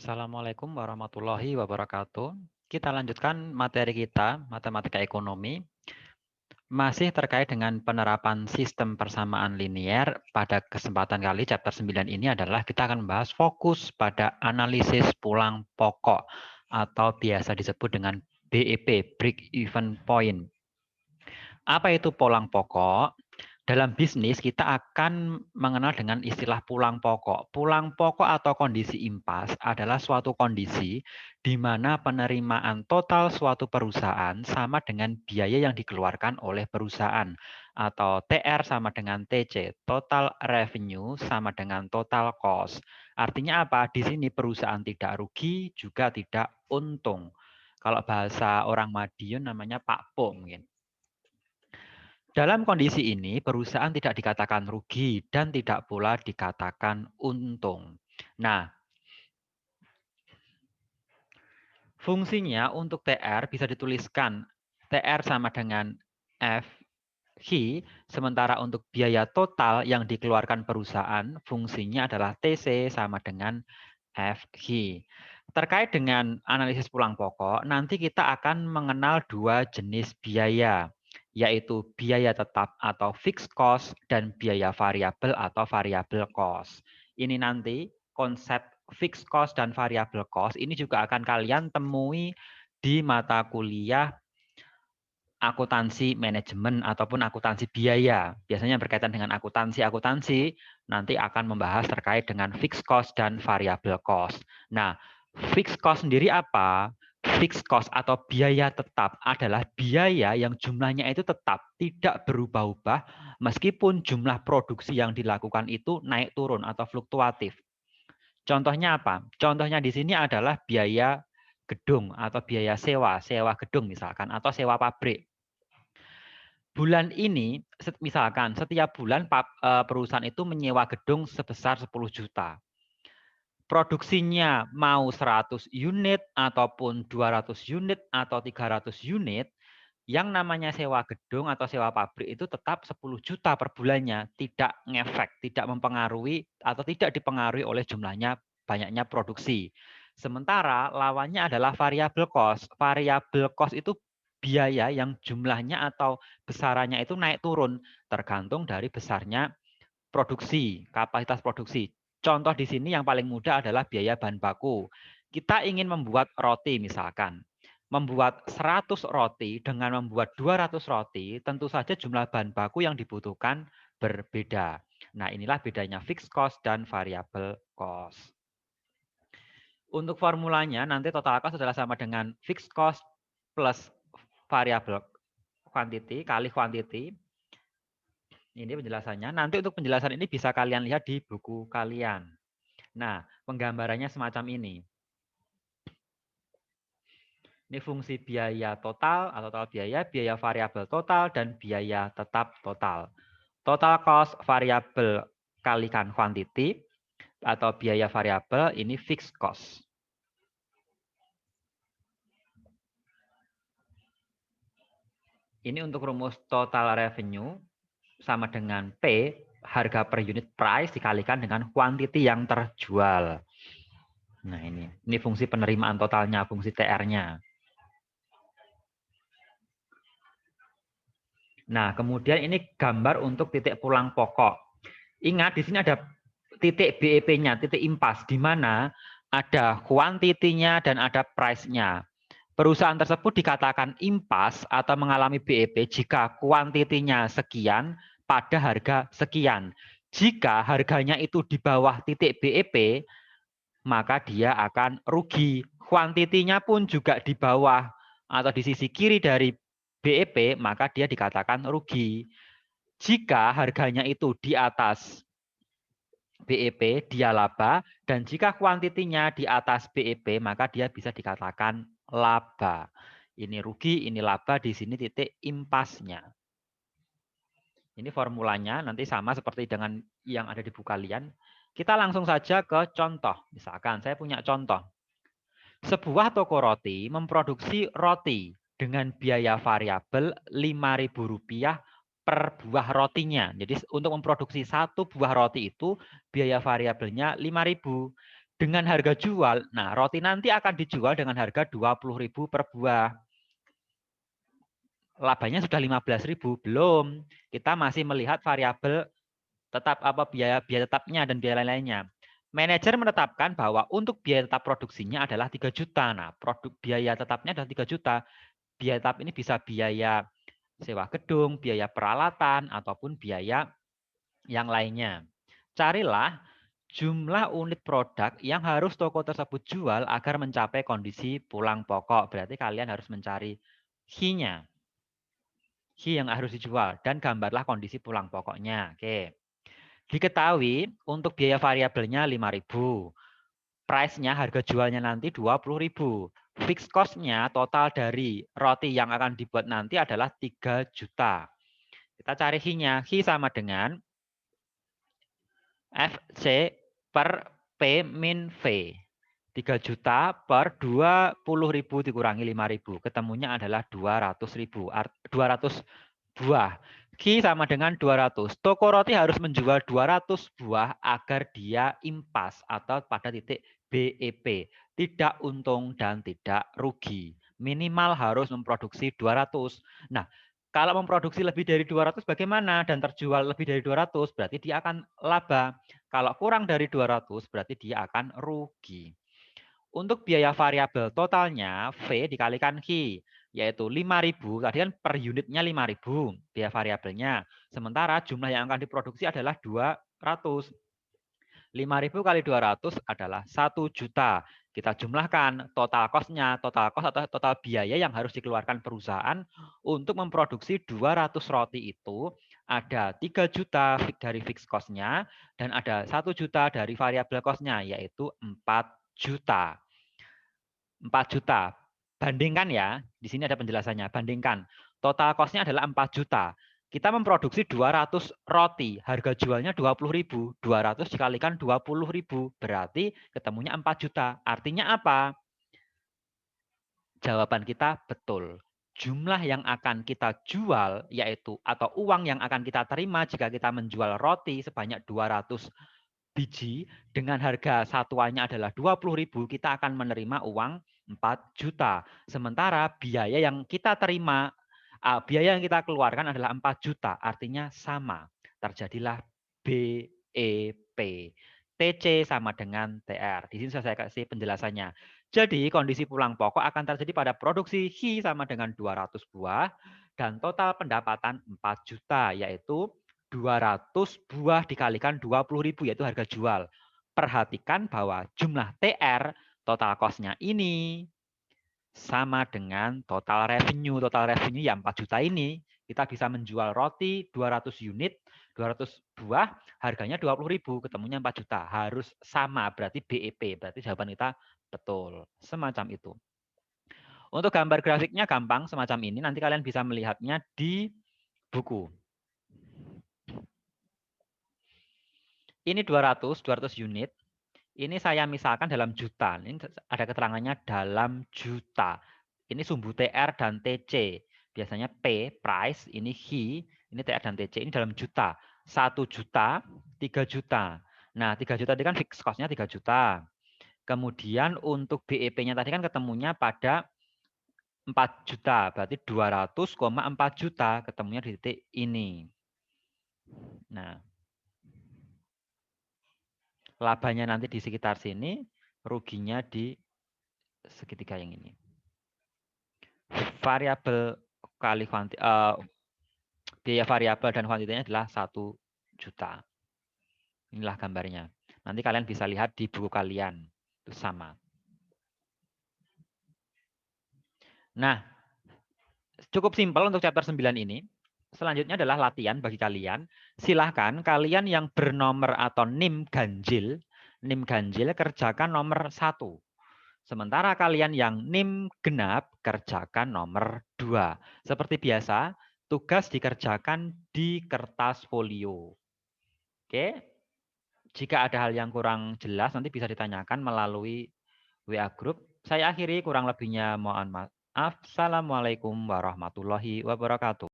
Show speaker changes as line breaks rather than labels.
Assalamualaikum warahmatullahi wabarakatuh. Kita lanjutkan materi kita, matematika ekonomi, masih terkait dengan penerapan sistem persamaan linier. Pada kesempatan kali chapter 9 ini adalah kita akan membahas fokus pada analisis pulang pokok atau biasa disebut dengan BEP, break even point. Apa itu pulang pokok? Dalam bisnis kita akan mengenal dengan istilah pulang pokok. Pulang pokok atau kondisi impas adalah suatu kondisi di mana penerimaan total suatu perusahaan sama dengan biaya yang dikeluarkan oleh perusahaan, atau TR sama dengan TC, total revenue sama dengan total cost. Artinya apa? Di sini perusahaan tidak rugi juga tidak untung. Kalau bahasa orang Madiun namanya Pak Po mungkin. Dalam kondisi ini, perusahaan tidak dikatakan rugi dan tidak pula dikatakan untung. Nah, fungsinya untuk TR bisa dituliskan TR sama dengan FG, sementara untuk biaya total yang dikeluarkan perusahaan, fungsinya adalah TC sama dengan FG. Terkait dengan analisis pulang pokok, nanti kita akan mengenal dua jenis biaya, yaitu biaya tetap atau fixed cost dan biaya variabel atau variable cost. Ini nanti konsep fixed cost dan variable cost ini juga akan kalian temui di mata kuliah akuntansi manajemen ataupun akuntansi biaya. Biasanya berkaitan dengan akuntansi nanti akan membahas terkait dengan fixed cost dan variable cost. Nah, fixed cost sendiri apa? Fixed cost atau biaya tetap adalah biaya yang jumlahnya itu tetap, tidak berubah-ubah meskipun jumlah produksi yang dilakukan itu naik turun atau fluktuatif. Contohnya apa? Contohnya di sini adalah biaya gedung atau biaya sewa gedung misalkan, atau sewa pabrik. Bulan ini, misalkan setiap bulan perusahaan itu menyewa gedung sebesar 10 juta. Produksinya mau 100 unit ataupun 200 unit atau 300 unit, yang namanya sewa gedung atau sewa pabrik itu tetap 10 juta per bulannya, tidak ngefek, tidak mempengaruhi atau tidak dipengaruhi oleh jumlahnya banyaknya produksi. Sementara lawannya adalah variable cost. Variable cost itu biaya yang jumlahnya atau besarannya itu naik turun tergantung dari besarnya produksi, kapasitas produksi. Contoh di sini yang paling mudah adalah biaya bahan baku. Kita ingin membuat roti misalkan. Membuat 100 roti dengan membuat 200 roti, tentu saja jumlah bahan baku yang dibutuhkan berbeda. Nah, inilah bedanya fixed cost dan variable cost. Untuk formulanya, nanti total cost adalah sama dengan fixed cost plus variable quantity kali quantity. Ini penjelasannya. Nanti untuk penjelasan ini bisa kalian lihat di buku kalian. Nah, penggambarannya semacam ini. Ini fungsi biaya total atau total biaya variabel total, dan biaya tetap total. Total cost variabel kalikan quantity atau biaya variabel, ini fixed cost. Ini untuk rumus total revenue sama dengan P, harga per unit price dikalikan dengan quantity yang terjual. Nah, ini fungsi penerimaan totalnya, fungsi TR-nya. Nah, kemudian ini gambar untuk titik pulang pokok. Ingat, di sini ada titik BEP-nya, titik impas, di mana ada kuantitinya dan ada price-nya. Perusahaan tersebut dikatakan impas atau mengalami BEP jika kuantitinya sekian pada harga sekian. Jika harganya itu di bawah titik BEP, maka dia akan rugi. Kuantitinya pun juga di bawah atau di sisi kiri dari BEP, maka dia dikatakan rugi. Jika harganya itu di atas BEP, dia laba, dan jika kuantitinya di atas BEP, maka dia bisa dikatakan laba. Ini rugi, ini laba, di sini titik impasnya. Ini formulanya, nanti sama seperti dengan yang ada di buku kalian. Kita langsung saja ke contoh. Misalkan saya punya contoh. Sebuah toko roti memproduksi roti dengan biaya variabel Rp5.000 per buah rotinya. Jadi untuk memproduksi satu buah roti itu biaya variabelnya 5.000. dengan harga jual, nah roti nanti akan dijual dengan harga 20.000 per buah. Labanya sudah 15.000, belum. Kita masih melihat variabel tetap biaya tetapnya dan biaya lain-lainnya. Manajer menetapkan bahwa untuk biaya tetap produksinya adalah 3 juta. Nah, biaya tetapnya adalah 3 juta. Biaya tetap ini bisa biaya sewa gedung, biaya peralatan, ataupun biaya yang lainnya. Carilah jumlah unit produk yang harus toko tersebut jual agar mencapai kondisi pulang pokok. Berarti kalian harus mencari H-nya. H yang harus dijual. Dan gambarlah kondisi pulang pokoknya. Oke. Diketahui untuk biaya variabelnya 5.000. Price-nya, harga jualnya nanti 20.000. Fixed cost-nya total dari roti yang akan dibuat nanti adalah 3 juta. Kita cari H-nya. H sama dengan FC per P min V. 3 juta per 20.000 dikurangi 5.000. Ketemunya adalah 200.000. 200 buah. Q sama dengan 200. Toko roti harus menjual 200 buah agar dia impas atau pada titik BEP. Tidak untung dan tidak rugi. Minimal harus memproduksi 200. Nah, kalau memproduksi lebih dari 200 bagaimana? Dan terjual lebih dari 200 berarti dia akan laba. Kalau kurang dari 200 berarti dia akan rugi. Untuk biaya variabel totalnya V dikalikan Q, yaitu 5.000. Tadi kan per unitnya 5.000 biaya variabelnya. Sementara jumlah yang akan diproduksi adalah 200. 5.000 kali 200 adalah 1 juta. Kita jumlahkan total cost-nya. Total cost atau total biaya yang harus dikeluarkan perusahaan untuk memproduksi 200 roti itu ada 3 juta dari fixed cost-nya dan ada 1 juta dari variabel cost-nya, yaitu 4 juta. 4 juta. Bandingkan ya, di sini ada penjelasannya. Bandingkan. Total cost-nya adalah 4 juta. Kita memproduksi 200 roti, harga jualnya 20.000. 200 dikalikan 20.000, berarti ketemunya 4 juta. Artinya apa? Jawaban kita betul. Jumlah yang akan kita jual, yaitu atau uang yang akan kita terima jika kita menjual roti sebanyak 200 biji dengan harga satuannya adalah 20.000, kita akan menerima uang 4 juta. Sementara biaya yang kita terima, biaya yang kita keluarkan adalah 4 juta, artinya sama. Terjadilah BEP. TC sama dengan TR. Di sini saya kasih penjelasannya. Jadi kondisi pulang pokok akan terjadi pada produksi H sama dengan 200 buah dan total pendapatan 4 juta, yaitu 200 buah dikalikan 20.000, yaitu harga jual. Perhatikan bahwa jumlah TR, total cost-nya ini, sama dengan total revenue. Total revenue yang 4 juta ini, kita bisa menjual roti 200 unit, 200 buah, harganya 20.000, ketemunya 4 juta. Harus sama, berarti BEP. Berarti jawaban kita betul. Semacam itu. Untuk gambar grafiknya gampang, semacam ini. Nanti kalian bisa melihatnya di buku. Ini 200 unit. Ini saya misalkan dalam juta. Ini ada keterangannya dalam juta. Ini sumbu TR dan TC. Biasanya P, price, ini H, ini TR dan TC. Ini dalam juta. 1 juta, 3 juta. Nah, 3 juta tadi kan fixed cost-nya 3 juta. Kemudian untuk BEP-nya tadi kan ketemunya pada 4 juta. Berarti 200,4 juta ketemunya di titik ini. Nah, labanya nanti di sekitar sini, ruginya di segitiga yang ini. Variabel kali biaya variabel dan kuantitinya adalah 1 juta. Inilah gambarnya. Nanti kalian bisa lihat di buku kalian. Itu sama. Nah, cukup simpel untuk chapter 9 ini. Selanjutnya adalah latihan bagi kalian. Silahkan kalian yang bernomor atau NIM ganjil kerjakan nomor 1. Sementara kalian yang NIM genap kerjakan nomor 2. Seperti biasa, tugas dikerjakan di kertas folio. Oke. Jika ada hal yang kurang jelas nanti bisa ditanyakan melalui WA group. Saya akhiri, kurang lebihnya mohon maaf. Assalamualaikum warahmatullahi wabarakatuh.